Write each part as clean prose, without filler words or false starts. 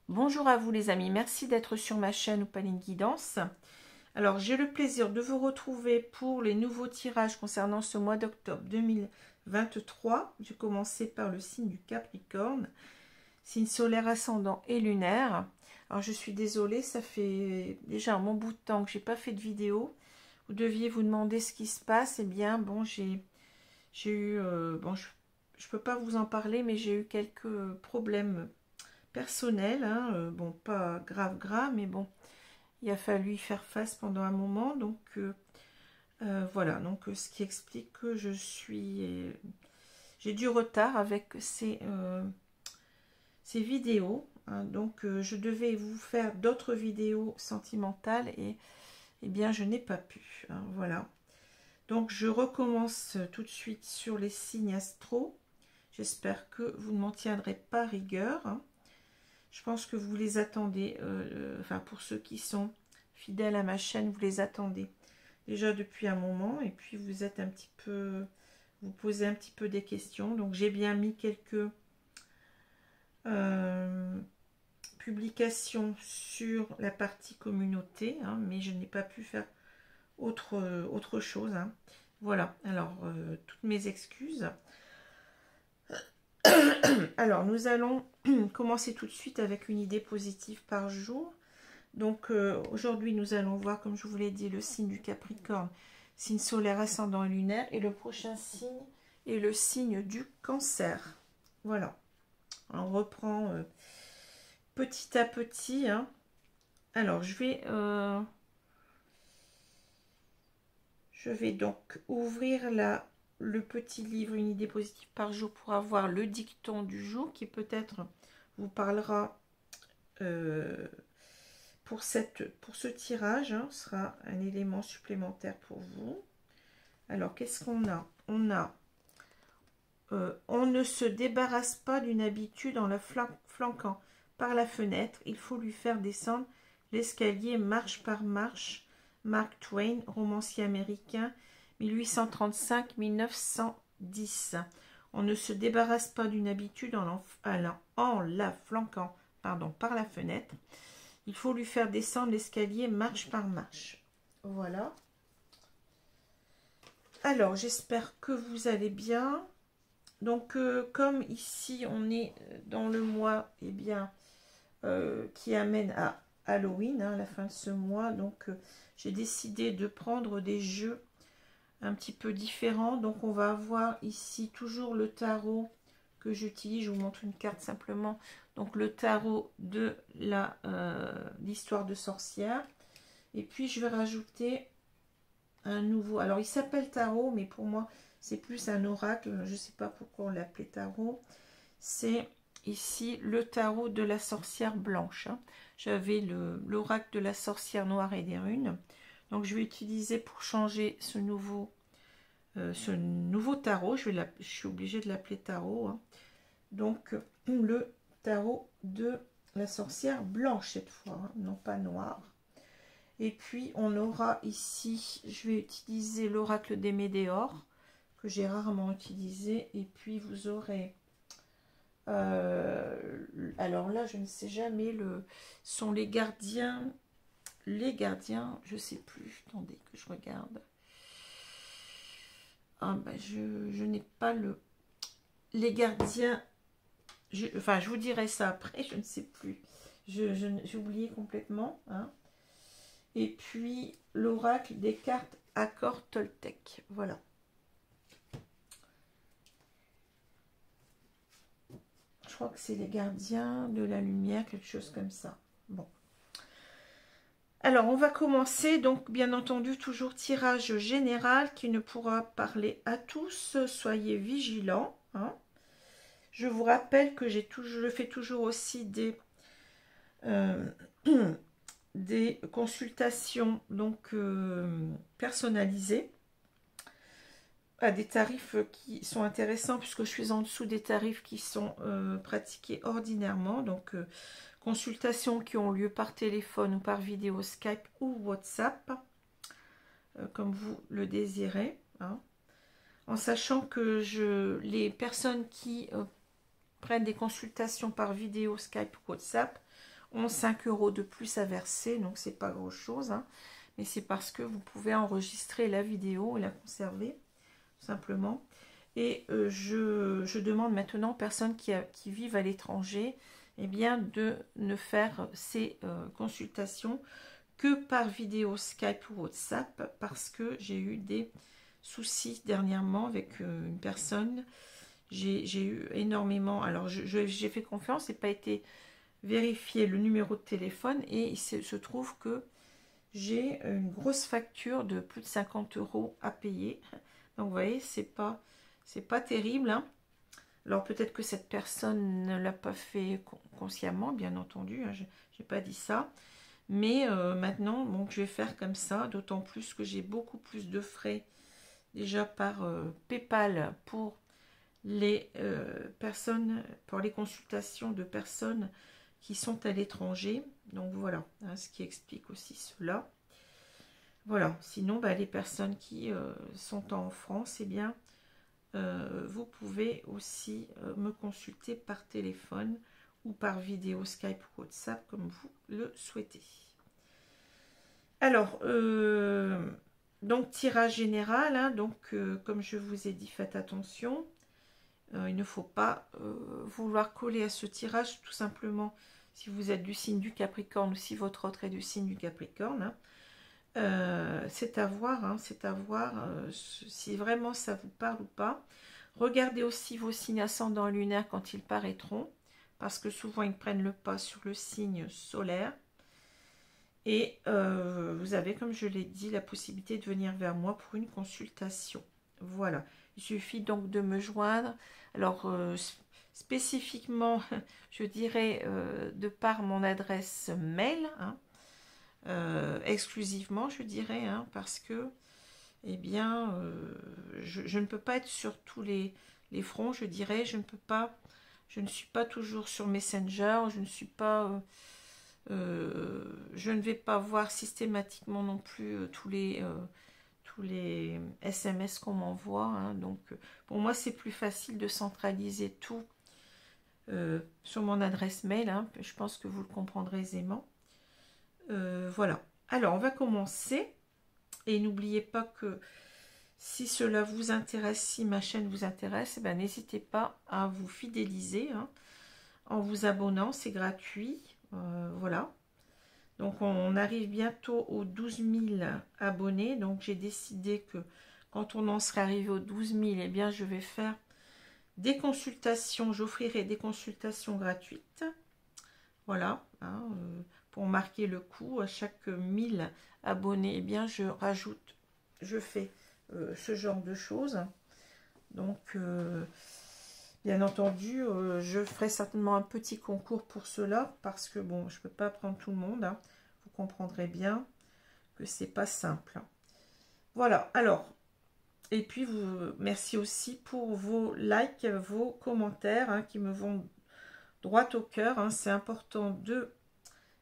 Bonjour à vous les amis, merci d'être sur ma chaîne Opaline Guidance. Alors j'ai le plaisir de vous retrouver pour les nouveaux tirages concernant ce mois d'octobre 2023. Je vais commencer par le signe du Capricorne, signe solaire, ascendant et lunaire. Alors je suis désolée, ça fait déjà un bon bout de temps que j'ai pas fait de vidéo. Vous deviez vous demander ce qui se passe. Eh bien bon, j'ai eu, bon je peux pas vous en parler, mais j'ai eu quelques problèmes personnel, hein, bon pas grave, mais bon, il a fallu y faire face pendant un moment, donc voilà, donc ce qui explique que j'ai du retard avec ces vidéos, hein, donc je devais vous faire d'autres vidéos sentimentales et eh bien je n'ai pas pu, hein, voilà. Donc je recommence tout de suite sur les signes astro. J'espère que vous ne m'en tiendrez pas rigueur, hein. Je pense que vous les attendez, enfin pour ceux qui sont fidèles à ma chaîne, vous les attendez déjà depuis un moment. Et puis vous êtes un petit peu, vous posez un petit peu des questions. Donc j'ai bien mis quelques publications sur la partie communauté, hein, mais je n'ai pas pu faire autre chose, hein. Voilà, alors toutes mes excuses. Alors, nous allons commencer tout de suite avec une idée positive par jour. Donc, aujourd'hui, nous allons voir, comme je vous l'ai dit, le signe du Capricorne, signe solaire, ascendant et lunaire. Et le prochain signe est le signe du Cancer. Voilà. On reprend petit à petit, hein. Alors, je vais donc ouvrir le petit livre Une idée positive par jour pour avoir le dicton du jour qui peut-être vous parlera pour ce tirage, hein, sera un élément supplémentaire pour vous. Alors qu'est-ce qu'on a? On a on ne se débarrasse pas d'une habitude en la flanquant par la fenêtre, il faut lui faire descendre l'escalier marche par marche. Mark Twain, romancier américain, 1835-1910. On ne se débarrasse pas d'une habitude en la flanquant par la fenêtre. Il faut lui faire descendre l'escalier marche par marche. Voilà. Alors, j'espère que vous allez bien. Donc, comme ici, on est dans le mois, eh bien, qui amène à Halloween, hein, à la fin de ce mois. Donc, j'ai décidé de prendre des jeux un petit peu différents. Donc, on va avoir ici toujours le tarot que j'utilise. Je vous montre une carte simplement. Donc, le tarot de l'histoire de sorcière. Et puis, je vais rajouter un nouveau. Alors, il s'appelle tarot, mais pour moi, c'est plus un oracle. Je ne sais pas pourquoi on l'appelait tarot. C'est ici le tarot de la sorcière blanche, hein. J'avais l'oracle de la sorcière noire et des runes. Donc, je vais utiliser pour changer ce nouveau tarot. Je suis obligée de l'appeler tarot, hein. Donc, le tarot de la sorcière blanche cette fois, hein, non pas noire. Et puis, on aura ici, je vais utiliser l'oracle des Médéors, que j'ai rarement utilisé. Et puis, vous aurez... alors là, je ne sais jamais, sont les gardiens, je sais plus, attendez que je regarde. Ah ben, je n'ai pas les gardiens, enfin, je vous dirai ça après, je ne sais plus. J'ai oublié complètement, hein. Et puis, l'oracle des cartes Accord Toltec. Voilà. Je crois que c'est les gardiens de la lumière, quelque chose comme ça. Bon. Alors, on va commencer, donc bien entendu, toujours tirage général qui ne pourra parler à tous. Soyez vigilants. Hein. Je vous rappelle que je fais toujours aussi des consultations donc personnalisées à des tarifs qui sont intéressants puisque je suis en dessous des tarifs qui sont pratiqués ordinairement. Donc, consultations qui ont lieu par téléphone ou par vidéo Skype ou WhatsApp, comme vous le désirez. Hein. En sachant que les personnes qui prennent des consultations par vidéo Skype ou WhatsApp ont 5 € de plus à verser, donc c'est pas grand chose, hein, mais c'est parce que vous pouvez enregistrer la vidéo et la conserver, tout simplement. Et je demande maintenant aux personnes qui vivent à l'étranger, eh bien, de ne faire ces consultations que par vidéo Skype ou WhatsApp, parce que j'ai eu des soucis dernièrement avec une personne. J'ai eu énormément, alors j'ai fait confiance, et pas été vérifier le numéro de téléphone, et il se trouve que j'ai une grosse facture de plus de 50 € à payer. Donc vous voyez, c'est pas terrible, hein. Alors peut-être que cette personne ne l'a pas fait consciemment, bien entendu, hein, je n'ai pas dit ça. Mais maintenant, bon, je vais faire comme ça, d'autant plus que j'ai beaucoup plus de frais déjà par PayPal pour les personnes, pour les consultations de personnes qui sont à l'étranger. Donc voilà, hein, ce qui explique aussi cela. Voilà, sinon bah, les personnes qui sont en France, eh bien, vous pouvez aussi me consulter par téléphone ou par vidéo Skype ou WhatsApp comme vous le souhaitez. Alors, donc tirage général, hein, donc comme je vous ai dit, faites attention. Il ne faut pas vouloir coller à ce tirage, tout simplement si vous êtes du signe du Capricorne ou si votre autre est du signe du Capricorne. Hein. C'est à voir, hein, c'est à voir si vraiment ça vous parle ou pas. Regardez aussi vos signes ascendants lunaires quand ils paraîtront, parce que souvent ils prennent le pas sur le signe solaire. Et vous avez, comme je l'ai dit, la possibilité de venir vers moi pour une consultation. Voilà, il suffit donc de me joindre. Alors, spécifiquement, je dirais, de par mon adresse mail, hein, exclusivement, je dirais, hein, parce que, eh bien, je ne peux pas être sur tous les fronts, je dirais, je ne suis pas toujours sur Messenger, je ne suis pas... je ne vais pas voir systématiquement non plus tous les SMS qu'on m'envoie. Hein, donc, pour moi, c'est plus facile de centraliser tout sur mon adresse mail. Hein, je pense que vous le comprendrez aisément. Voilà. Alors, on va commencer. Et n'oubliez pas que si cela vous intéresse, si ma chaîne vous intéresse, ben, n'hésitez pas à vous fidéliser hein, en vous abonnant. C'est gratuit. Voilà. Donc, on arrive bientôt aux 12 000 abonnés. Donc, j'ai décidé que quand on en serait arrivé aux 12 000, eh bien, je vais faire des consultations. J'offrirai des consultations gratuites. Voilà. Hein, pour marquer le coup, à chaque 1000 abonnés, eh bien, je fais ce genre de choses. Donc, bien entendu, je ferai certainement un petit concours pour cela, parce que, bon, je ne peux pas prendre tout le monde. Hein. Vous comprendrez bien que c'est pas simple. Voilà, alors, et puis, merci aussi pour vos likes, vos commentaires, hein, qui me vont droit au cœur. Hein. C'est important de,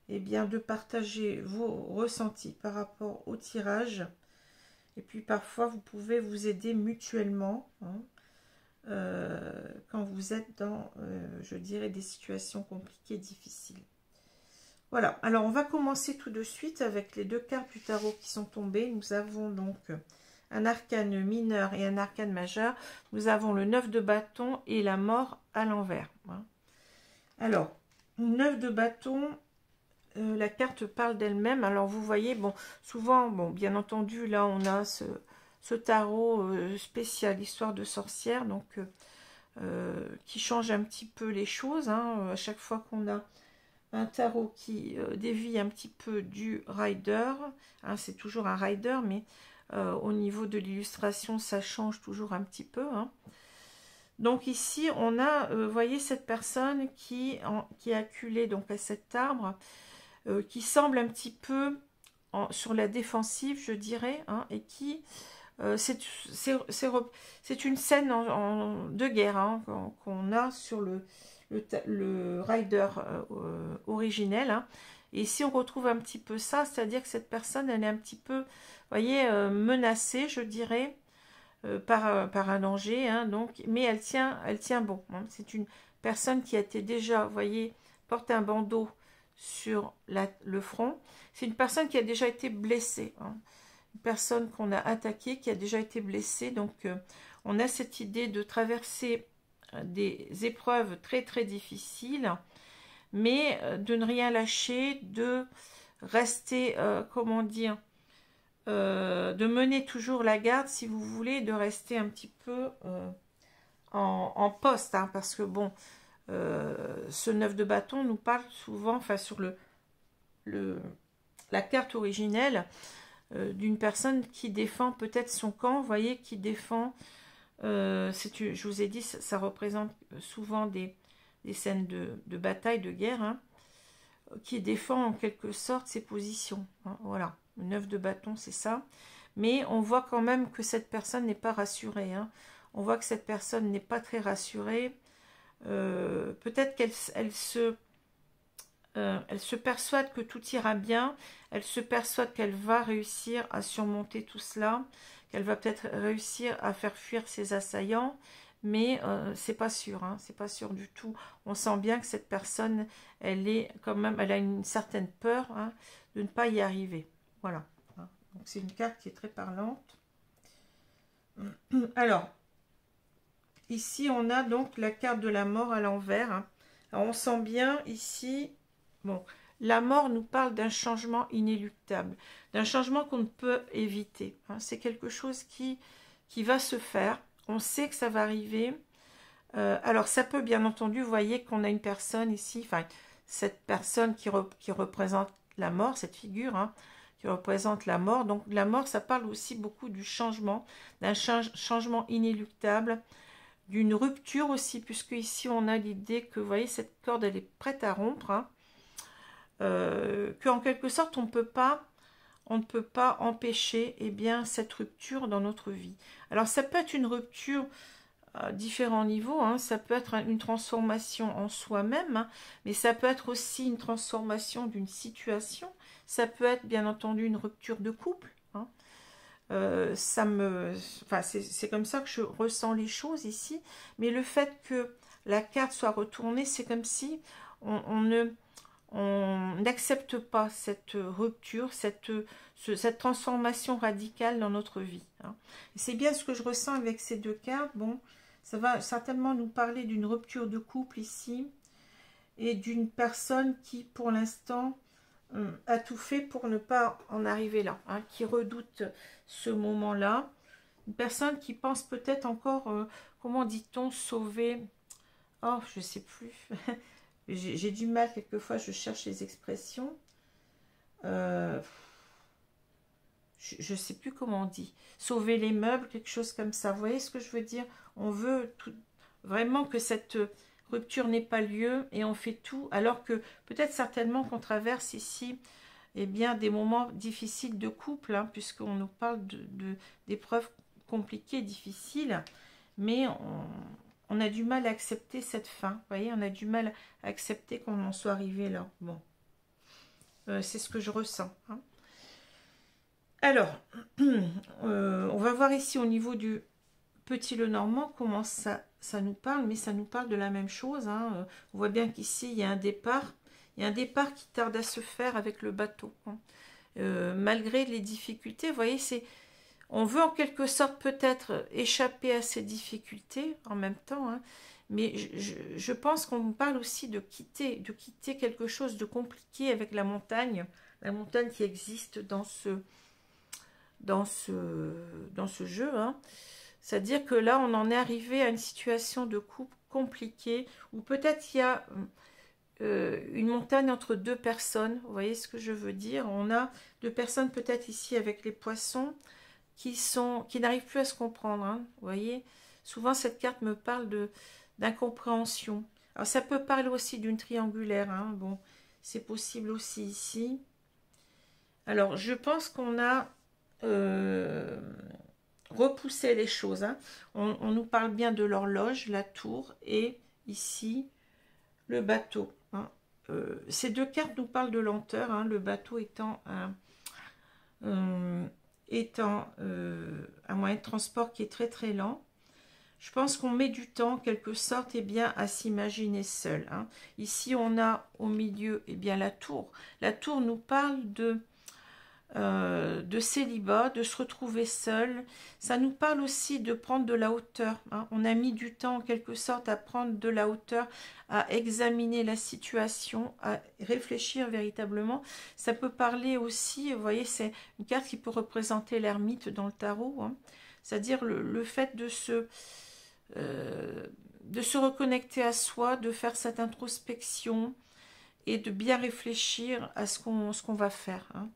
eh bien, de partager vos ressentis par rapport au tirage. Et puis, parfois, vous pouvez vous aider mutuellement, hein. Quand vous êtes dans, je dirais, des situations compliquées, difficiles. Voilà, alors on va commencer tout de suite avec les deux cartes du tarot qui sont tombées. Nous avons donc un arcane mineur et un arcane majeur. Nous avons le 9 de bâton et la mort à l'envers. Hein. Alors, 9 de bâton, la carte parle d'elle-même. Alors vous voyez, bon, souvent, bon, bien entendu, là on a ce tarot spécial histoire de sorcière, donc qui change un petit peu les choses. Hein, à chaque fois qu'on a un tarot qui dévie un petit peu du rider. Hein, c'est toujours un rider, mais au niveau de l'illustration, ça change toujours un petit peu. Hein. Donc ici, on a, vous voyez, cette personne qui est acculée donc, à cet arbre, qui semble un petit peu sur la défensive, je dirais, hein, et qui... c'est une scène de guerre hein, qu'on a sur le rider originel. Hein. Et ici, on retrouve un petit peu ça, c'est-à-dire que cette personne, elle est un petit peu, vous voyez, menacée, je dirais, par un danger. Hein, donc, mais elle tient bon. Hein. C'est une personne qui a été déjà, vous voyez, porte un bandeau sur le front. C'est une personne qui a déjà été blessée. Hein. Une personne qu'on a attaquée, qui a déjà été blessée. Donc, on a cette idée de traverser des épreuves très, très difficiles, mais de ne rien lâcher, de rester, comment dire, de mener toujours la garde, si vous voulez, de rester un petit peu en poste, hein, parce que, bon, ce 9 de bâton nous parle souvent, enfin, sur la carte originelle, d'une personne qui défend peut-être son camp, vous voyez, qui défend, je vous ai dit, ça représente souvent des scènes de bataille, de guerre, hein, qui défend en quelque sorte ses positions. Hein, voilà, le 9 de bâton, c'est ça. Mais on voit quand même que cette personne n'est pas rassurée. Hein. On voit que cette personne n'est pas très rassurée. Peut-être qu'elle se persuade que tout ira bien, elle se persuade qu'elle va réussir à surmonter tout cela, qu'elle va peut-être réussir à faire fuir ses assaillants, mais c'est pas sûr, hein, c'est pas sûr du tout. On sent bien que cette personne, elle a une certaine peur hein, de ne pas y arriver. Voilà. Hein. Donc c'est une carte qui est très parlante. Alors, ici on a donc la carte de la mort à l'envers. Hein. Alors on sent bien ici. Bon, la mort nous parle d'un changement inéluctable, d'un changement qu'on ne peut éviter. Hein. C'est quelque chose qui va se faire. On sait que ça va arriver. Alors, ça peut, bien entendu, vous voyez qu'on a une personne ici, enfin, cette personne qui représente la mort, cette figure, hein, qui représente la mort. Donc, la mort, ça parle aussi beaucoup du changement, d'un changement inéluctable, d'une rupture aussi, puisque ici, on a l'idée que, vous voyez, cette corde, elle est prête à rompre, hein. Qu'en quelque sorte on ne peut pas empêcher cette rupture dans notre vie. Alors ça peut être une rupture à différents niveaux, hein. Ça peut être une transformation en soi-même, hein, mais ça peut être aussi une transformation d'une situation, ça peut être bien entendu une rupture de couple. Hein. C'est comme ça que je ressens les choses ici, mais le fait que la carte soit retournée, c'est comme si on n'accepte pas cette rupture, cette transformation radicale dans notre vie. Hein. C'est bien ce que je ressens avec ces deux cartes. Bon, ça va certainement nous parler d'une rupture de couple ici et d'une personne qui, pour l'instant, a tout fait pour ne pas en arriver là, hein, qui redoute ce moment-là. Une personne qui pense peut-être encore, comment dit-on, sauver... Oh, je ne sais plus... J'ai du mal, quelquefois, je cherche les expressions. Je ne sais plus comment on dit. Sauver les meubles, quelque chose comme ça. Vous voyez ce que je veux dire? On veut vraiment que cette rupture n'ait pas lieu et on fait tout. Alors que peut-être certainement qu'on traverse ici des moments difficiles de couple, hein, puisqu'on nous parle d'épreuves compliquées, difficiles. Mais on a du mal à accepter cette fin. Vous voyez, on a du mal à accepter qu'on en soit arrivé là. Bon, c'est ce que je ressens. Hein. Alors, on va voir ici au niveau du petit Lenormand comment ça nous parle, mais ça nous parle de la même chose. Hein. On voit bien qu'ici, il y a un départ. Il y a un départ qui tarde à se faire avec le bateau. Hein. Malgré les difficultés, vous voyez, on veut en quelque sorte peut-être échapper à ces difficultés en même temps, hein, mais je pense qu'on parle aussi de quitter quelque chose de compliqué avec la montagne qui existe dans ce jeu. Hein. C'est-à-dire que là, on en est arrivé à une situation de couple compliquée, où peut-être il y a une montagne entre deux personnes. Vous voyez ce que je veux dire? On a deux personnes peut-être ici avec les poissons qui n'arrivent plus à se comprendre. Hein, vous voyez? Souvent cette carte me parle d'incompréhension. Alors ça peut parler aussi d'une triangulaire. Hein, bon, c'est possible aussi ici. Alors je pense qu'on a repoussé les choses. Hein. On nous parle bien de l'horloge, la tour et ici le bateau. Hein. Ces deux cartes nous parlent de lenteur, hein, le bateau étant un moyen de transport qui est très très lent. Je pense qu'on met du temps, en quelque sorte, bien, à s'imaginer seul. Hein. Ici, on a au milieu bien, la tour. La tour nous parle de célibat, de se retrouver seul. Ça nous parle aussi de prendre de la hauteur. Hein. On a mis du temps en quelque sorte à prendre de la hauteur, à examiner la situation, à réfléchir véritablement. Ça peut parler aussi, vous voyez, c'est une carte qui peut représenter l'ermite dans le tarot. Hein. C'est-à-dire le fait de se reconnecter à soi, de faire cette introspection et de bien réfléchir à ce qu'on va faire. Hein.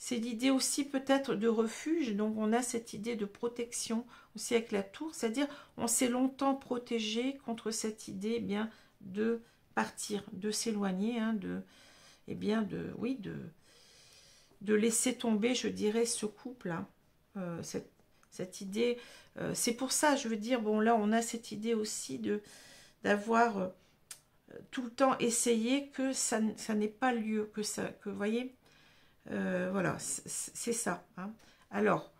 C'est l'idée aussi peut-être de refuge, donc on a cette idée de protection aussi avec la tour, c'est-à-dire on s'est longtemps protégé contre cette idée bien de partir, de s'éloigner, hein, de laisser tomber, je dirais, ce couple, hein, cette idée. C'est pour ça, je veux dire, bon là on a cette idée aussi d'avoir tout le temps essayé que ça n'ait pas lieu, que vous voyez. Voilà, c'est ça. Hein. Alors,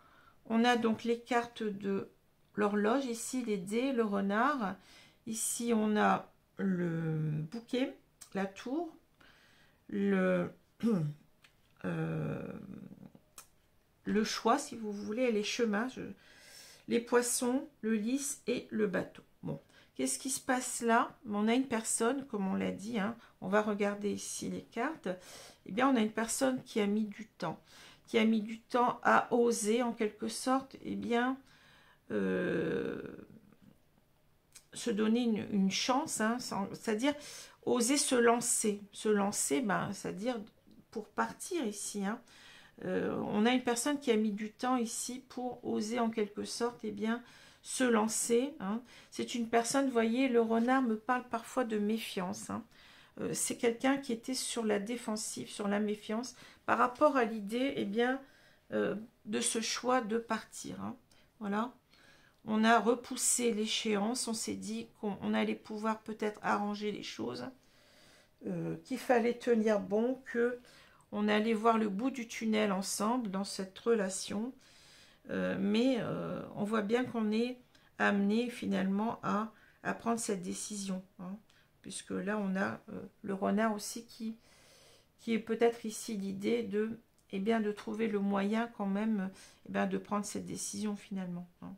on a donc les cartes de l'horloge, ici les dés, le renard. Ici, on a le bouquet, la tour, le choix, si vous voulez, et les chemins, les poissons, le lys et le bateau. Bon, qu'est-ce qui se passe là? On a une personne, comme on l'a dit, hein, on va regarder ici les cartes. Eh bien, on a une personne qui a mis du temps, à oser, en quelque sorte, eh bien, se donner une chance, hein, c'est-à-dire oser se lancer. Se lancer, ben, c'est-à-dire pour partir ici. Hein. On a une personne qui a mis du temps ici pour oser, en quelque sorte, eh bien, se lancer. Hein. C'est une personne, vous voyez, le renard me parle parfois de méfiance. Hein. C'est quelqu'un qui était sur la défensive, sur la méfiance, par rapport à l'idée, eh bien, de ce choix de partir. Hein. Voilà. On a repoussé l'échéance, on s'est dit qu'on allait pouvoir peut-être arranger les choses, qu'il fallait tenir bon, que on allait voir le bout du tunnel ensemble dans cette relation, mais on voit bien qu'on est amené finalement à prendre cette décision. Hein. Puisque là on a le renard aussi qui est peut-être ici l'idée de, eh bien, de trouver le moyen quand même, eh bien, de prendre cette décision finalement. Hein.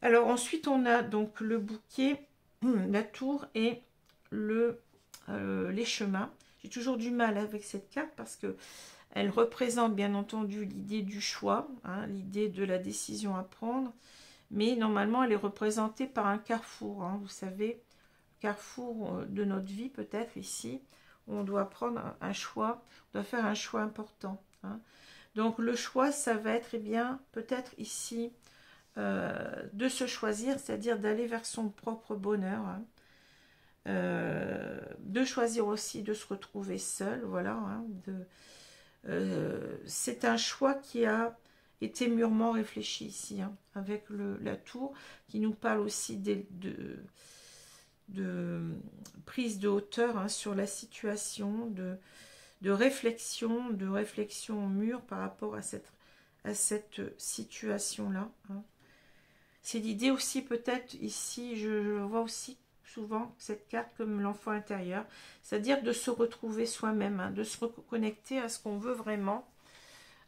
Alors ensuite on a donc le bouquet, la tour et les chemins. J'ai toujours du mal avec cette carte parce que elle représente bien entendu l'idée du choix, hein, l'idée de la décision à prendre, mais normalement elle est représentée par un carrefour, hein, vous savez, carrefour de notre vie peut-être ici, où on doit prendre un choix, on doit faire un choix important. Hein. Donc le choix, ça va être, eh bien, peut-être ici, de se choisir, c'est-à-dire d'aller vers son propre bonheur, hein. De choisir aussi de se retrouver seul, voilà. Hein, c'est un choix qui a été mûrement réfléchi ici, hein, avec la tour, qui nous parle aussi de prise de hauteur, hein, sur la situation, de réflexion mûre par rapport à cette situation-là. Hein. C'est l'idée aussi peut-être ici, je vois aussi souvent cette carte comme l'enfant intérieur, c'est-à-dire de se retrouver soi-même, hein, de se reconnecter à ce qu'on veut vraiment,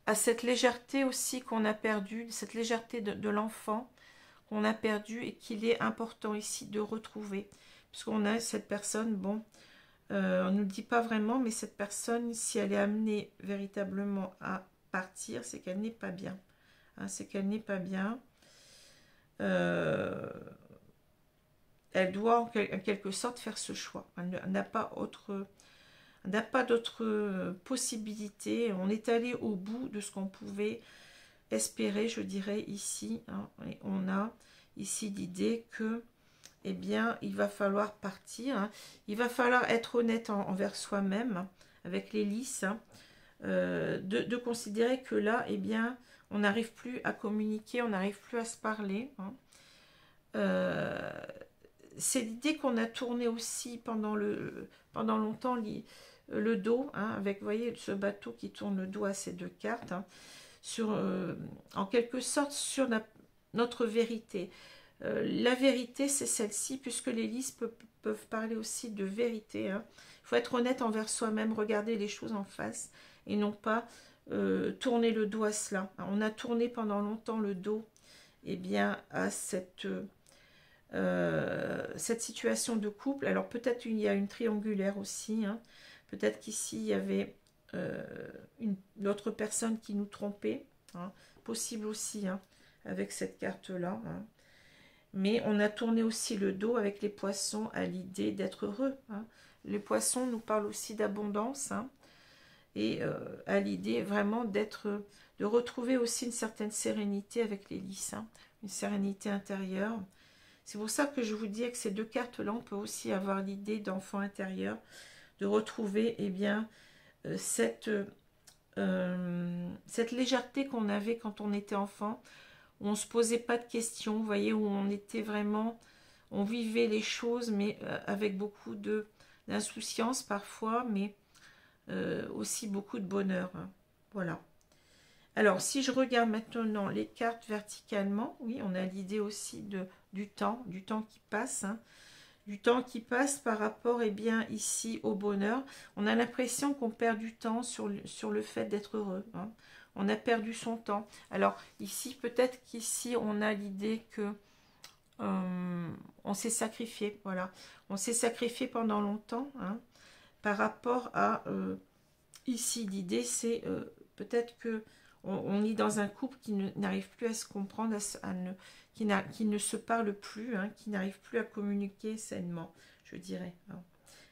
à cette légèreté aussi qu'on a perdue, cette légèreté de l'enfant qu'on a perdu et qu'il est important ici de retrouver. Puisqu'on a cette personne, bon, on ne nous le dit pas vraiment, mais cette personne, si elle est amenée véritablement à partir, c'est qu'elle n'est pas bien. Hein, c'est qu'elle n'est pas bien. elle doit en quelque sorte faire ce choix. Elle n'a pas d'autre possibilité. On est allé au bout de ce qu'on pouvait espérer, je dirais, ici. Hein, et on a ici l'idée que, eh bien, il va falloir partir. Hein, il va falloir être honnête envers soi-même, avec les lys, hein, de considérer que là, eh bien, on n'arrive plus à communiquer, on n'arrive plus à se parler. Hein. C'est l'idée qu'on a tourné aussi pendant longtemps le dos, hein, avec, vous voyez, ce bateau qui tourne le dos à ces deux cartes, hein, en quelque sorte sur notre vérité. La vérité, c'est celle-ci, puisque les lys peuvent parler aussi de vérité. Hein. Il faut être honnête envers soi-même, regarder les choses en face, et non pas tourner le dos à cela. On a tourné pendant longtemps le dos, eh bien, à cette situation de couple. Alors peut-être il y a une triangulaire aussi, hein. Peut-être qu'ici il y avait une autre personne qui nous trompait, hein. Possible aussi, hein, avec cette carte là, hein. Mais on a tourné aussi le dos avec les poissons à l'idée d'être heureux, hein. Les poissons nous parlent aussi d'abondance, hein, et à l'idée vraiment de retrouver aussi une certaine sérénité avec les lys, hein, une sérénité intérieure. C'est pour ça que je vous dis que ces deux cartes-là, on peut aussi avoir l'idée d'enfant intérieur, de retrouver, eh bien, cette légèreté qu'on avait quand on était enfant, où on ne se posait pas de questions, vous voyez, où on était vraiment, on vivait les choses, mais avec beaucoup d'insouciance parfois, mais aussi beaucoup de bonheur. Hein. Voilà. Alors, si je regarde maintenant les cartes verticalement, oui, on a l'idée aussi du temps qui passe, hein, du temps qui passe par rapport, eh bien, ici, au bonheur. On a l'impression qu'on perd du temps sur le fait d'être heureux. Hein. On a perdu son temps. Alors, ici, peut-être qu'ici, on a l'idée que on s'est sacrifié, voilà. On s'est sacrifié pendant longtemps, hein, par rapport à... ici, l'idée, c'est peut-être que on est dans un couple qui n'arrive plus à se comprendre, qui ne se parle plus, hein, qui n'arrive plus à communiquer sainement, je dirais. Hein.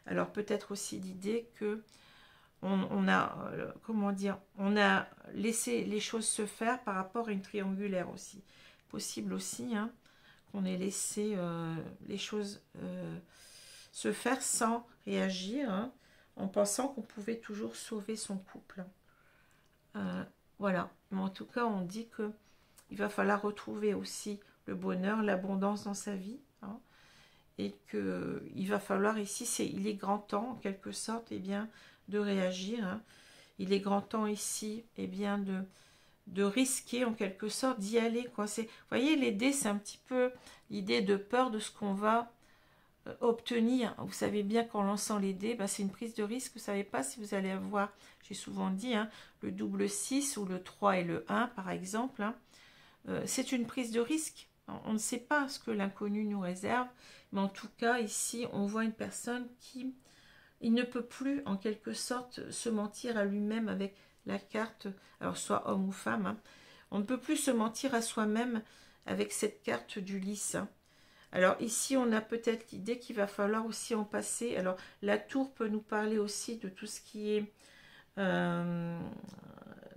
Alors peut-être aussi l'idée que on a, comment dire, on a laissé les choses se faire par rapport à une triangulaire aussi. Possible aussi, hein, qu'on ait laissé les choses se faire sans réagir, hein, en pensant qu'on pouvait toujours sauver son couple. Voilà, mais en tout cas, on dit que il va falloir retrouver aussi le bonheur, l'abondance dans sa vie, hein, et que il va falloir ici, il est grand temps, en quelque sorte, eh bien, de réagir. Hein. Il est grand temps ici, eh bien, de risquer, en quelque sorte, d'y aller. Quoi. Vous voyez, les dés, c'est un petit peu l'idée de peur de ce qu'on va obtenir. Vous savez bien qu'en lançant les dés, c'est une prise de risque. Vous ne savez pas si vous allez avoir, j'ai souvent dit, hein, le double 6 ou le 3 et le 1 par exemple. Hein. C'est une prise de risque. On ne sait pas ce que l'inconnu nous réserve, mais en tout cas ici on voit une personne qui il ne peut plus en quelque sorte se mentir à lui-même avec la carte, alors soit homme ou femme. Hein. On ne peut plus se mentir à soi-même avec cette carte du lys. Hein. Alors ici, on a peut-être l'idée qu'il va falloir aussi en passer. Alors la tour peut nous parler aussi de tout ce qui est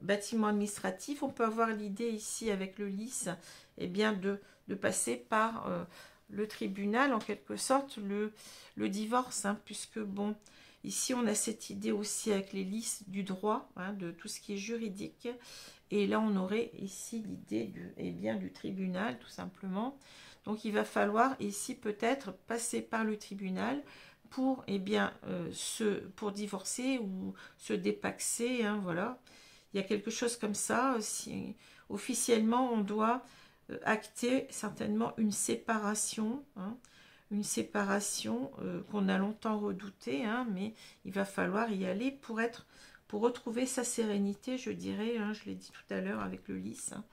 bâtiment administratif. On peut avoir l'idée ici avec le lys, eh bien de passer par le tribunal, en quelque sorte, le divorce, hein, puisque bon, ici on a cette idée aussi avec les lys du droit, hein, de tout ce qui est juridique. Et là, on aurait ici l'idée eh bien, du tribunal, tout simplement. Donc, il va falloir ici peut-être passer par le tribunal pour, eh bien, pour divorcer ou se dépaxer. Hein, voilà. Il y a quelque chose comme ça. Si, officiellement, on doit acter certainement une séparation. Hein, une séparation qu'on a longtemps redoutée. Hein, mais il va falloir y aller pour retrouver sa sérénité, je dirais. Hein, je l'ai dit tout à l'heure avec le lys. Hein,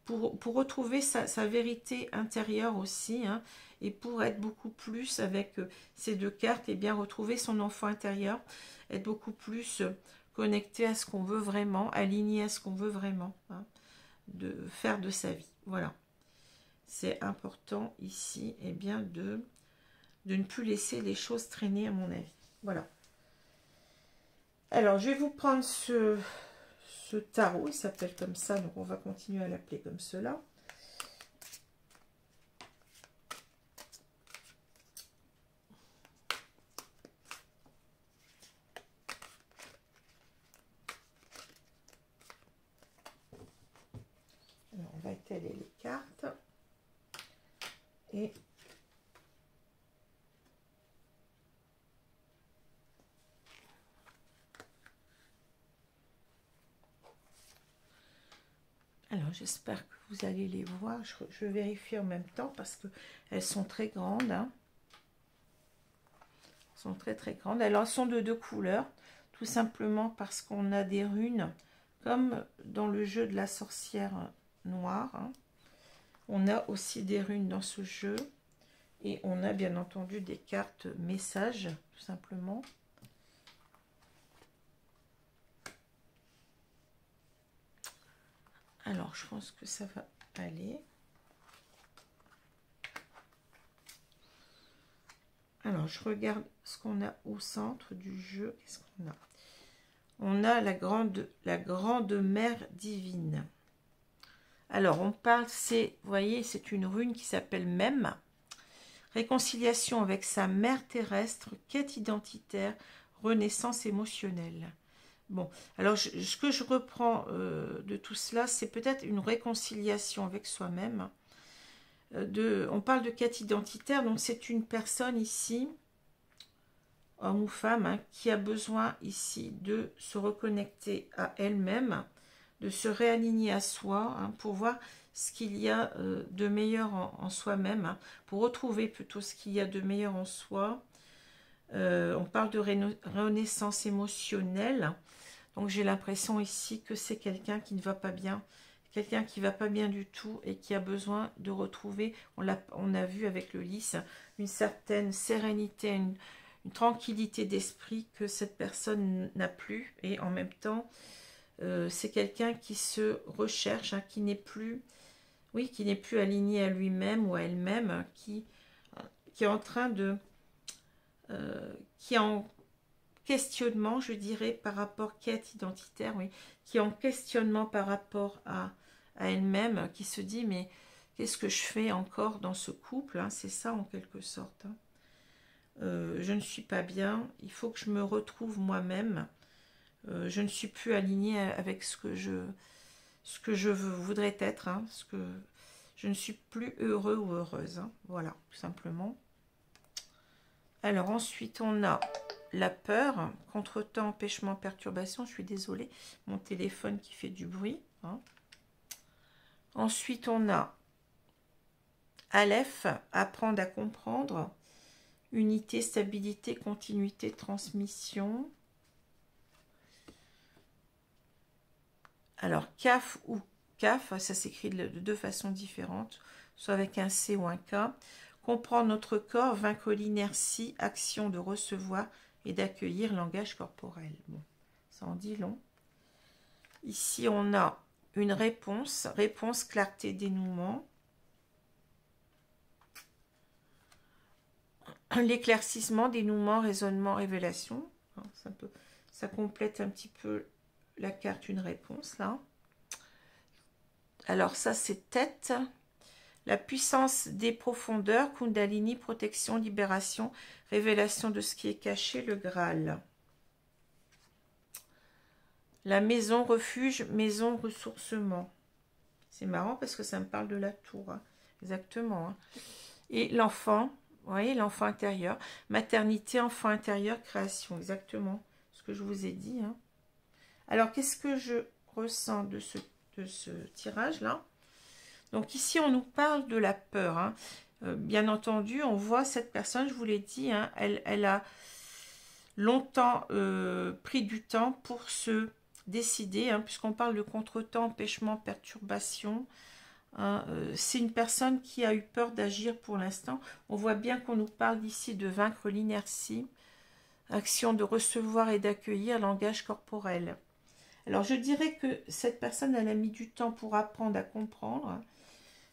pour retrouver sa vérité intérieure aussi, hein, et pour être beaucoup plus avec ces deux cartes, et bien retrouver son enfant intérieur, être beaucoup plus connecté à ce qu'on veut vraiment, aligné à ce qu'on veut vraiment, hein, de faire de sa vie. Voilà. C'est important ici, et bien de ne plus laisser les choses traîner, à mon avis. Voilà. Alors, je vais vous prendre ce tarot, il s'appelle comme ça, donc on va continuer à l'appeler comme cela. Alors, on va étaler les cartes. Et alors, j'espère que vous allez les voir. Je vérifie en même temps parce qu'elles sont très grandes. Hein. Elles sont très très grandes. Alors, elles sont de deux couleurs. Tout simplement parce qu'on a des runes comme dans le jeu de la sorcière noire. Hein. On a aussi des runes dans ce jeu. Et on a bien entendu des cartes messages, tout simplement. Alors, je pense que ça va aller. Alors, je regarde ce qu'on a au centre du jeu. Qu'est-ce qu'on a? On a la grande mère divine. Alors, on parle, vous voyez, c'est une rune qui s'appelle Mem. Réconciliation avec sa mère terrestre, quête identitaire, renaissance émotionnelle. Bon, alors ce que je reprends de tout cela, c'est peut-être une réconciliation avec soi-même. On parle de quête identitaire, donc c'est une personne ici, homme ou femme, hein, qui a besoin ici de se reconnecter à elle-même, de se réaligner à soi, hein, pour voir ce qu'il y a de meilleur en soi-même, hein, pour retrouver plutôt ce qu'il y a de meilleur en soi. On parle de renaissance émotionnelle. Donc j'ai l'impression ici que c'est quelqu'un qui ne va pas bien, quelqu'un qui ne va pas bien du tout et qui a besoin de retrouver, on a vu avec le lys, une certaine sérénité, une tranquillité d'esprit que cette personne n'a plus. Et en même temps, c'est quelqu'un qui se recherche, hein, qui n'est plus, oui, qui n'est plus aligné à lui-même ou à elle-même, qui est en train de, qui est en questionnement, je dirais, par rapport, quête identitaire, oui, qui est en questionnement par rapport à elle-même, qui se dit, mais qu'est-ce que je fais encore dans ce couple, hein, c'est ça en quelque sorte. Hein. Je ne suis pas bien, il faut que je me retrouve moi-même. Je ne suis plus alignée avec ce que je voudrais être, hein, je ne suis plus heureux ou heureuse. Hein, voilà, tout simplement. Alors ensuite, on a la peur, contretemps, empêchement, perturbation. Je suis désolée, mon téléphone qui fait du bruit. Hein. Ensuite, on a Aleph, apprendre à comprendre. Unité, stabilité, continuité, transmission. Alors, Kaf ou Kaf, ça s'écrit de deux façons différentes, soit avec un C ou un K. Comprendre notre corps, vaincre l'inertie, action de recevoir et d'accueillir, langage corporel. Bon, ça en dit long. Ici, on a une réponse, clarté, dénouement. L'éclaircissement, dénouement, raisonnement, révélation. Ça complète un petit peu la carte, une réponse, là. Alors, ça, c'est tête. La puissance des profondeurs, Kundalini, protection, libération, révélation de ce qui est caché, le Graal. La maison, refuge, maison, ressourcement. C'est marrant parce que ça me parle de la tour, hein. Exactement. Hein. Et l'enfant, vous voyez, l'enfant intérieur. Maternité, enfant intérieur, création. Exactement ce que je vous ai dit. Hein. Alors, qu'est-ce que je ressens de ce tirage-là? Donc ici, on nous parle de la peur. Hein. Bien entendu, on voit cette personne, je vous l'ai dit, hein, elle a longtemps pris du temps pour se décider, hein, puisqu'on parle de contretemps, empêchement, perturbation. Hein, c'est une personne qui a eu peur d'agir pour l'instant. On voit bien qu'on nous parle ici de vaincre l'inertie, action de recevoir et d'accueillir, langage corporel. Alors, je dirais que cette personne, elle a mis du temps pour apprendre à comprendre.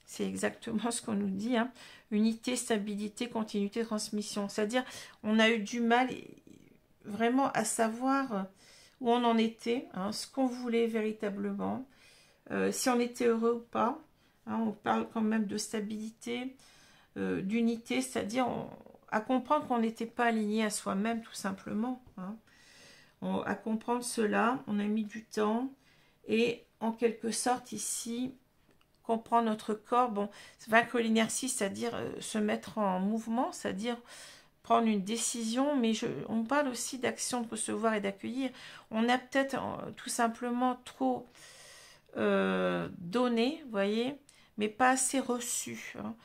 C'est exactement ce qu'on nous dit, hein. Unité, stabilité, continuité, transmission. C'est-à-dire, on a eu du mal vraiment à savoir où on en était, hein, ce qu'on voulait véritablement, si on était heureux ou pas. Hein, on parle quand même de stabilité, d'unité, c'est-à-dire à comprendre qu'on n'était pas aligné à soi-même, tout simplement. Hein. À comprendre cela, on a mis du temps, et en quelque sorte ici, comprendre notre corps, bon, vaincre l'inertie, c'est-à-dire se mettre en mouvement, c'est-à-dire prendre une décision, mais on parle aussi d'action, de recevoir et d'accueillir. On a peut-être tout simplement trop donné, vous voyez, mais pas assez reçu. Hein.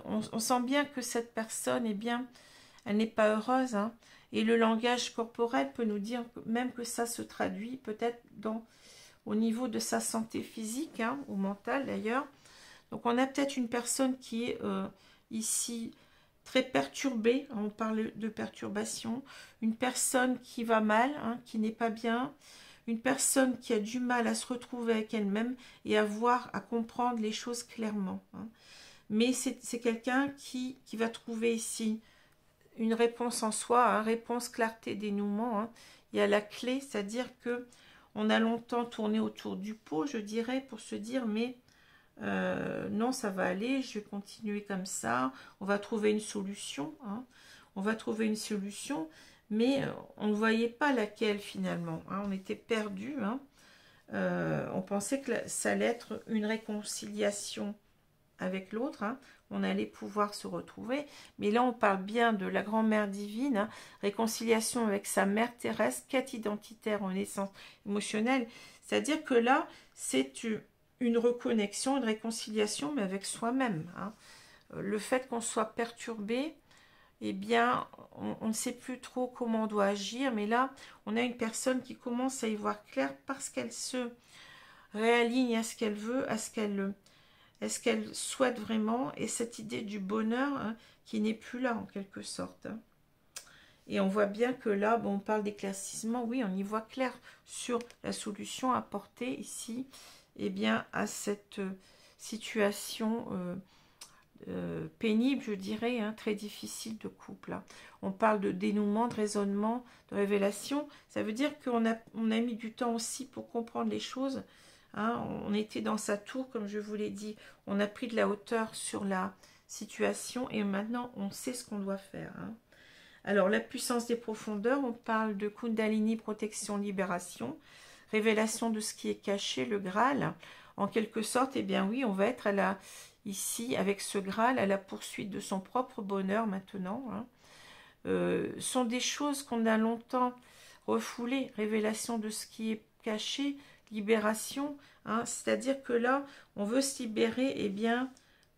On sent bien que cette personne, eh bien, elle n'est pas heureuse, hein. Et le langage corporel peut nous dire même que ça se traduit peut-être au niveau de sa santé physique, hein, ou mentale d'ailleurs. Donc on a peut-être une personne qui est ici très perturbée, on parle de perturbation, une personne qui va mal, hein, qui n'est pas bien, une personne qui a du mal à se retrouver avec elle-même et à comprendre les choses clairement. Hein. Mais c'est quelqu'un qui va trouver ici une réponse en soi, hein, réponse, clarté, dénouement. Hein. Il y a la clé, c'est-à-dire que on a longtemps tourné autour du pot, je dirais, pour se dire, mais non, ça va aller, je vais continuer comme ça, on va trouver une solution, hein. On va trouver une solution, mais on ne voyait pas laquelle finalement, hein. On était perdu, hein. On pensait que ça allait être une réconciliation avec l'autre, hein. On allait pouvoir se retrouver, mais là on parle bien de la grand-mère divine, hein. Réconciliation avec sa mère terrestre, quête identitaire en essence émotionnelle, c'est-à-dire que là c'est une reconnexion, une réconciliation, mais avec soi-même. Hein. Le fait qu'on soit perturbé, eh bien, on ne sait plus trop comment on doit agir, mais là, on a une personne qui commence à y voir clair parce qu'elle se réaligne à ce qu'elle veut, à ce qu'elle souhaite vraiment, et cette idée du bonheur, hein, qui n'est plus là en quelque sorte. Hein. Et on voit bien que là, bon, on parle d'éclaircissement, oui, on y voit clair sur la solution apportée ici, eh bien, à cette situation pénible, je dirais, hein, très difficile de couple. Hein. On parle de dénouement, de raisonnement, de révélation. Ça veut dire qu'on a mis du temps aussi pour comprendre les choses. Hein. On était dans sa tour, comme je vous l'ai dit. On a pris de la hauteur sur la situation et maintenant, on sait ce qu'on doit faire. Hein. Alors, la puissance des profondeurs, on parle de Kundalini, protection, libération, révélation de ce qui est caché, le Graal. En quelque sorte, eh bien oui, on va être ici, avec ce Graal, à la poursuite de son propre bonheur maintenant. Hein. Sont des choses qu'on a longtemps refoulées. Révélation de ce qui est caché, libération. Hein. C'est-à-dire que là, on veut se libérer, eh bien,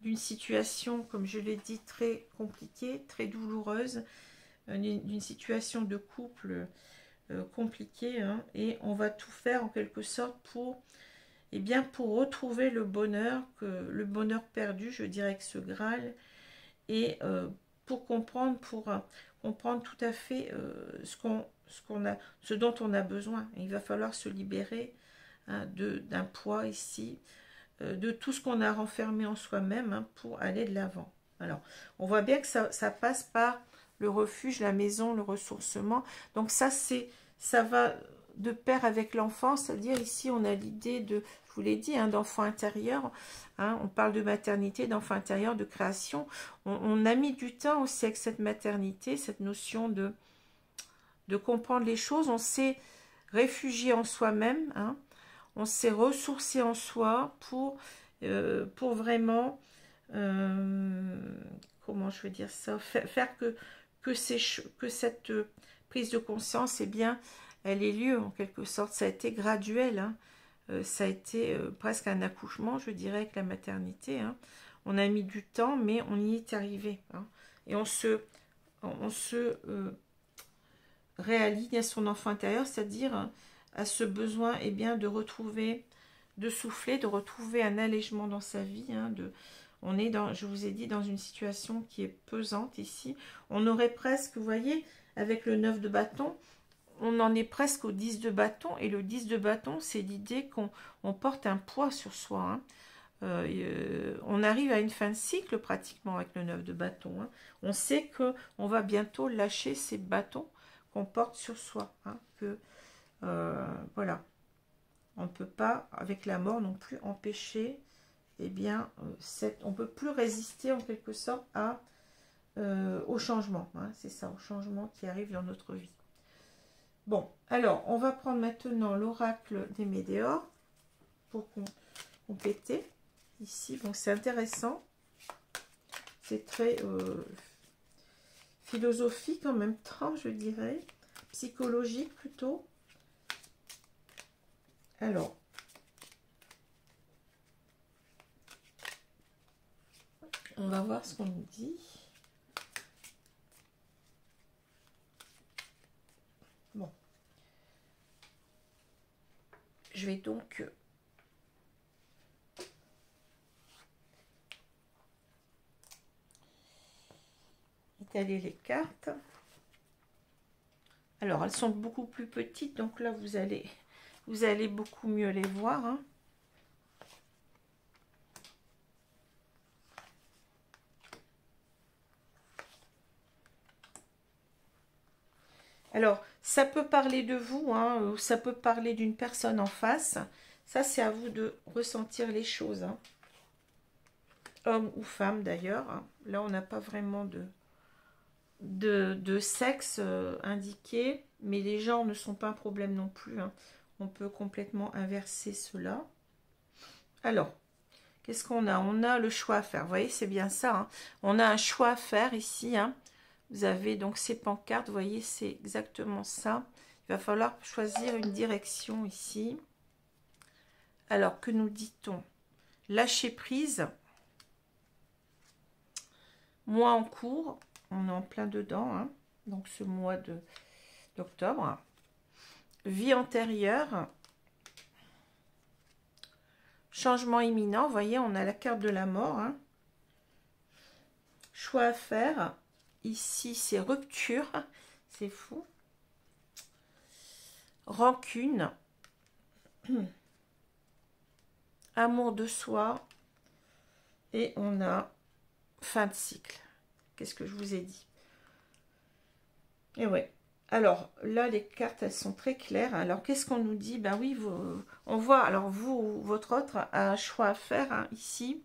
d'une situation, comme je l'ai dit, très compliquée, très douloureuse, d'une situation de couple compliquée, hein, et on va tout faire en quelque sorte pour, eh bien, pour retrouver le bonheur perdu, je dirais, que ce Graal, et pour comprendre tout à fait ce dont on a besoin. Et il va falloir se libérer, hein, d'un poids ici, de tout ce qu'on a renfermé en soi-même, hein, pour aller de l'avant. Alors, on voit bien que ça passe par le refuge, la maison, le ressourcement. Donc ça va de pair avec l'enfant, c'est-à-dire ici on a l'idée de, je vous l'ai dit, hein, d'enfant intérieur. Hein, on parle de maternité, d'enfant intérieur, de création. On a mis du temps aussi avec cette maternité, cette notion de comprendre les choses. On s'est réfugié en soi-même, hein, on s'est ressourcé en soi pour vraiment, comment je veux dire ça, faire que cette prise de conscience, eh bien, elle ait lieu en quelque sorte. Ça a été graduel, hein. Ça a été presque un accouchement, je dirais, avec la maternité. Hein. On a mis du temps, mais on y est arrivé. Hein. Et on se réaligne à son enfant intérieur, c'est-à-dire à ce besoin, eh bien, de retrouver, de souffler, de retrouver un allègement dans sa vie, hein, on est je vous ai dit, dans une situation qui est pesante ici. On aurait presque, vous voyez, avec le 9 de bâton, on en est presque au 10 de bâton. Et le 10 de bâton, c'est l'idée qu'on porte un poids sur soi. Hein. on arrive à une fin de cycle pratiquement avec le 9 de bâton. Hein. On sait que on va bientôt lâcher ces bâtons qu'on porte sur soi. Hein, voilà. On ne peut pas, avec la mort non plus, empêcher, eh bien, on ne peut plus résister en quelque sorte au changement. Hein, c'est ça, au changement qui arrive dans notre vie. Bon, alors, on va prendre maintenant l'oracle des Médéors pour compléter. Ici, bon, c'est intéressant. C'est très philosophique en même temps, je dirais. Psychologique plutôt. Alors, on va voir ce qu'on nous dit. Bon. Je vais donc étaler les cartes. Alors, elles sont beaucoup plus petites, donc là, vous allez beaucoup mieux les voir. Hein. Alors, ça peut parler de vous, hein, ça peut parler d'une personne en face. Ça, c'est à vous de ressentir les choses. Hein. Homme ou femme, d'ailleurs. Hein. Là, on n'a pas vraiment de sexe indiqué, mais les genres ne sont pas un problème non plus. Hein. On peut complètement inverser cela. Alors, qu'est-ce qu'on a? On a le choix à faire. Vous voyez, c'est bien ça. Hein. On a un choix à faire ici. Hein. Vous avez donc ces pancartes. Vous voyez, c'est exactement ça. Il va falloir choisir une direction ici. Alors, que nous dit-on? Lâcher prise. Mois en cours. On est en plein dedans. Hein. Donc, ce mois d'octobre. Vie antérieure. Changement imminent. Vous voyez, on a la carte de la mort. Hein. Choix à faire. Ici, c'est rupture. C'est fou. Rancune. Amour de soi. Et on a fin de cycle. Qu'est-ce que je vous ai dit? Et ouais. Alors, là, les cartes, elles sont très claires. Alors, qu'est-ce qu'on nous dit? Ben oui, on voit, alors vous, votre autre a un choix à faire, hein, ici.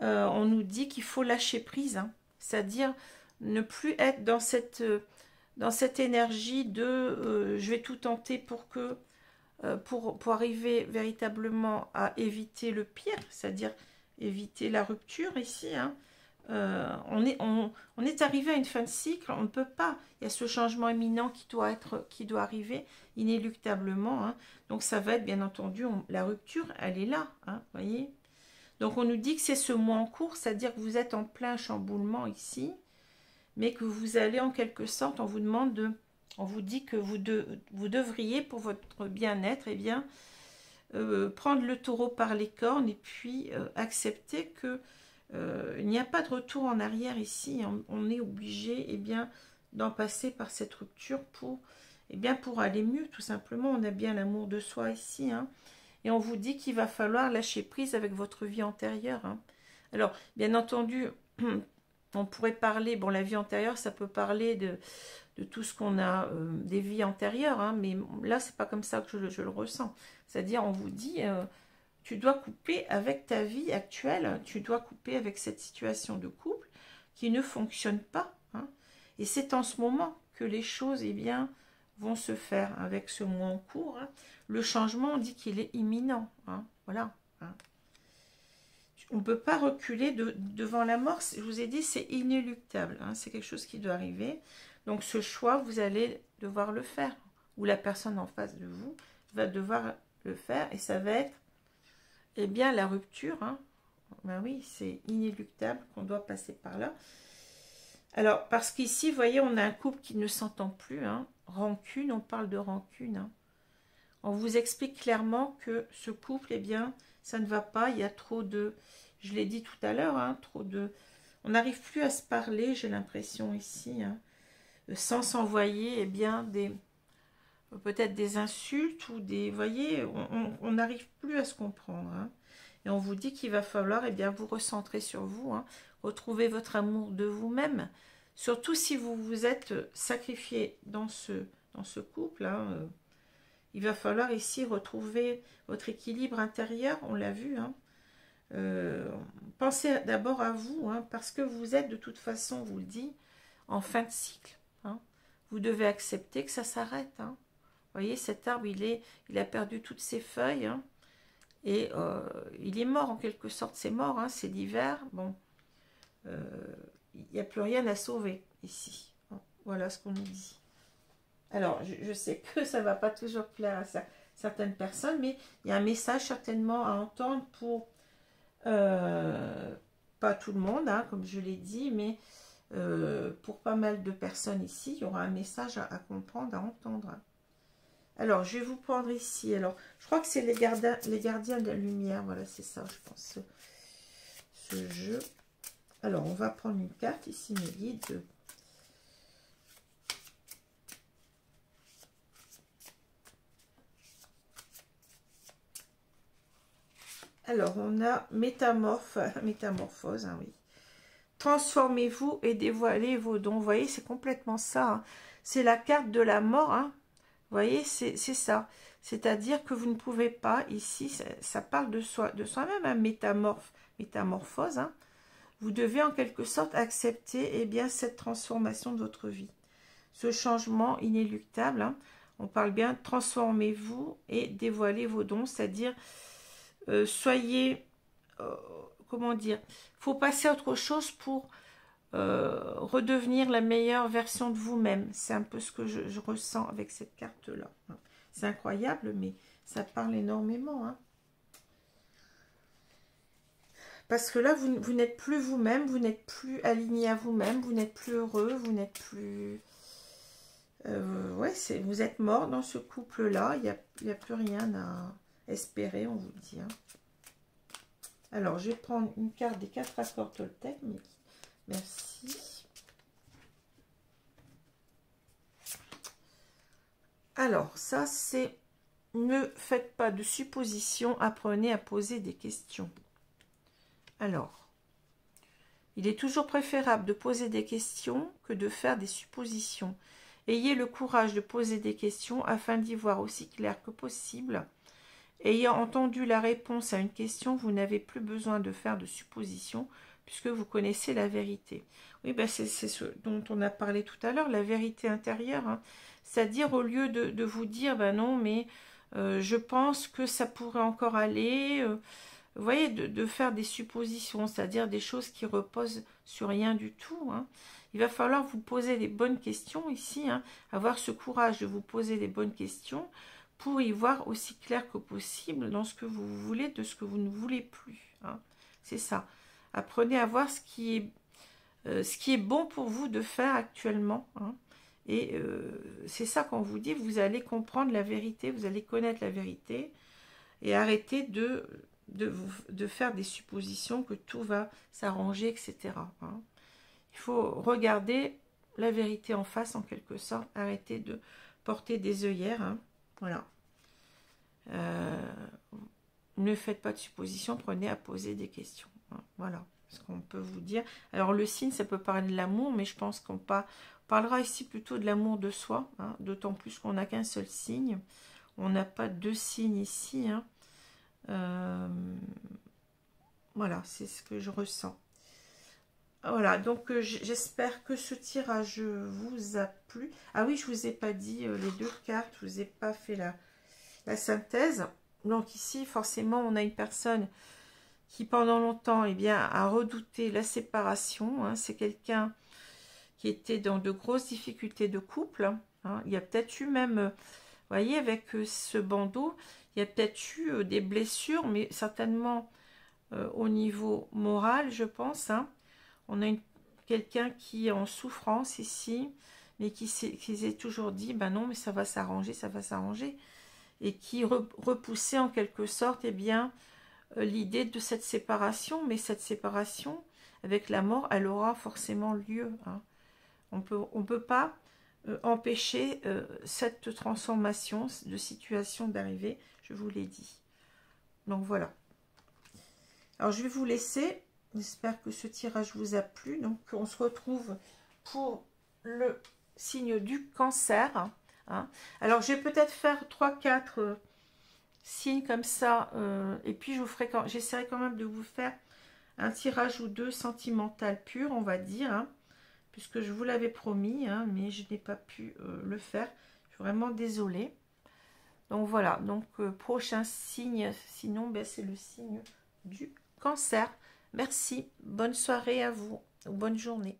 On nous dit qu'il faut lâcher prise. Hein, c'est-à-dire ne plus être dans cette énergie de je vais tout tenter pour que pour arriver véritablement à éviter le pire, c'est-à-dire éviter la rupture ici. Hein. On est arrivé à une fin de cycle, on ne peut pas. Il y a ce changement imminent qui doit arriver inéluctablement. Hein. Donc ça va être bien entendu, la rupture, elle est là. Hein, voyez. Donc on nous dit que c'est ce mois en cours, c'est-à-dire que vous êtes en plein chamboulement ici, mais que vous allez en quelque sorte, on vous dit que vous devriez pour votre bien-être, eh bien, prendre le taureau par les cornes et puis accepter que il n'y a pas de retour en arrière ici. On est obligé, eh bien, d'en passer par cette rupture pour aller mieux, tout simplement. On a bien l'amour de soi ici, hein. Et on vous dit qu'il va falloir lâcher prise avec votre vie antérieure. Hein. Alors, bien entendu, on pourrait parler, bon, la vie antérieure, ça peut parler de tout ce qu'on a, des vies antérieures, hein, mais là, c'est pas comme ça que je le ressens. C'est-à-dire, on vous dit, tu dois couper avec ta vie actuelle, tu dois couper avec cette situation de couple qui ne fonctionne pas. Hein. Et c'est en ce moment que les choses, eh bien, vont se faire avec ce mois en cours. Hein. Le changement, on dit qu'il est imminent. Hein. Voilà. Hein. On ne peut pas reculer devant la mort. Je vous ai dit, c'est inéluctable. Hein. C'est quelque chose qui doit arriver. Donc, ce choix, vous allez devoir le faire. Ou la personne en face de vous va devoir le faire. Et ça va être, eh bien, la rupture. Hein. Ben oui, c'est inéluctable qu'on doit passer par là. Alors, parce qu'ici, vous voyez, on a un couple qui ne s'entend plus. Hein. Rancune, on parle de rancune. Hein. On vous explique clairement que ce couple, eh bien, ça ne va pas. Il y a trop de, je l'ai dit tout à l'heure, hein, trop de... On n'arrive plus à se parler, j'ai l'impression ici, hein, sans s'envoyer, eh bien, peut-être des insultes ou des... Vous voyez, on n'arrive plus à se comprendre. Hein. Et on vous dit qu'il va falloir vous recentrer sur vous, hein, retrouver votre amour de vous-même. Surtout si vous vous êtes sacrifié dans ce couple, hein, il va falloir ici retrouver votre équilibre intérieur, on l'a vu. Hein. Pensez d'abord à vous, hein, parce que vous êtes de toute façon, on vous le dit, en fin de cycle. Hein. Vous devez accepter que ça s'arrête. Hein. Vous voyez, cet arbre, il a perdu toutes ses feuilles. Hein, et il est mort en quelque sorte. C'est mort, hein, c'est l'hiver. Bon, il n'y a plus rien à sauver ici. Bon, voilà ce qu'on nous dit. Alors, je sais que ça ne va pas toujours plaire à certaines personnes, mais il y a un message certainement à entendre pour pas tout le monde, hein, comme je l'ai dit, mais pour pas mal de personnes ici, il y aura un message à comprendre, à entendre. Alors, je vais vous prendre ici. Alors, je crois que c'est les gardiens de la lumière. Voilà, c'est ça, je pense, ce jeu. Alors, on va prendre une carte ici, mes guides. Alors, on a métamorphose, hein, oui. Transformez-vous et dévoilez vos dons. Vous voyez, c'est complètement ça. Hein. C'est la carte de la mort. Hein. Vous voyez, c'est ça. C'est-à-dire que vous ne pouvez pas, ici, ça parle de soi-même, hein, métamorphose. Hein. Vous devez en quelque sorte accepter cette transformation de votre vie. Ce changement inéluctable. Hein. On parle bien, transformez-vous et dévoilez vos dons, c'est-à-dire soyez, comment dire, il faut passer à autre chose pour redevenir la meilleure version de vous-même. C'est un peu ce que je ressens avec cette carte-là. C'est incroyable, mais ça parle énormément. Hein. Parce que là, vous n'êtes plus vous-même, vous n'êtes plus aligné à vous-même, vous n'êtes plus heureux, vous n'êtes plus... ouais, vous êtes mort dans ce couple-là, il n'y a plus rien à espérer, on vous le dit. Hein. Alors, je vais prendre une carte des 4 accords Toltec. Merci. Alors, ça, c'est « Ne faites pas de suppositions, apprenez à poser des questions ». Alors, il est toujours préférable de poser des questions que de faire des suppositions. Ayez le courage de poser des questions afin d'y voir aussi clair que possible. Ayant entendu la réponse à une question, vous n'avez plus besoin de faire de suppositions puisque vous connaissez la vérité. Oui, ben c'est ce dont on a parlé tout à l'heure, la vérité intérieure. Hein. C'est-à-dire au lieu de vous dire, ben non, mais je pense que ça pourrait encore aller. Vous voyez, de faire des suppositions, c'est-à-dire des choses qui reposent sur rien du tout. Hein. Il va falloir vous poser les bonnes questions ici, hein, avoir ce courage de vous poser les bonnes questions pour y voir aussi clair que possible dans ce que vous voulez, de ce que vous ne voulez plus. Hein. C'est ça. Apprenez à voir ce qui est bon pour vous de faire actuellement. Hein. Et c'est ça qu'on vous dit, vous allez comprendre la vérité, vous allez connaître la vérité et arrêter de faire des suppositions que tout va s'arranger, etc. Hein. Il faut regarder la vérité en face en quelque sorte, arrêter de porter des œillères. Hein. Voilà. Ne faites pas de suppositions, prenez à poser des questions. Hein. Voilà ce qu'on peut vous dire. Alors le signe, ça peut parler de l'amour, mais je pense qu'on parlera ici plutôt de l'amour de soi, hein, d'autant plus qu'on n'a qu'un seul signe. On n'a pas deux signes ici. Hein. Voilà, c'est ce que je ressens. Voilà, donc j'espère que ce tirage vous a plu. Ah oui, je vous ai pas dit les deux cartes, je vous ai pas fait la synthèse. Donc ici, forcément, on a une personne qui pendant longtemps a redouté la séparation. Hein. C'est quelqu'un qui était dans de grosses difficultés de couple. Hein. Il y a peut-être eu même, vous voyez, avec ce bandeau, il y a peut-être eu des blessures, mais certainement au niveau moral, je pense. Hein. On a quelqu'un qui est en souffrance ici, mais qui s'est toujours dit, ben non, mais ça va s'arranger, ça va s'arranger. Et qui repoussait en quelque sorte l'idée de cette séparation. Mais cette séparation, avec la mort, elle aura forcément lieu. Hein. On peut pas empêcher cette transformation de situation d'arriver, je vous l'ai dit. Donc voilà. Alors, je vais vous laisser. J'espère que ce tirage vous a plu. Donc, on se retrouve pour le signe du cancer. Hein. Alors, je vais peut-être faire 3-4 signes comme ça. Et puis, je vous ferai j'essaierai quand même de vous faire un tirage ou deux sentimental pur, on va dire. Hein, puisque je vous l'avais promis, hein, mais je n'ai pas pu le faire. Je suis vraiment désolée. Donc, voilà. Donc, prochain signe, sinon, ben, c'est le signe du cancer. Merci, bonne soirée à vous, ou bonne journée.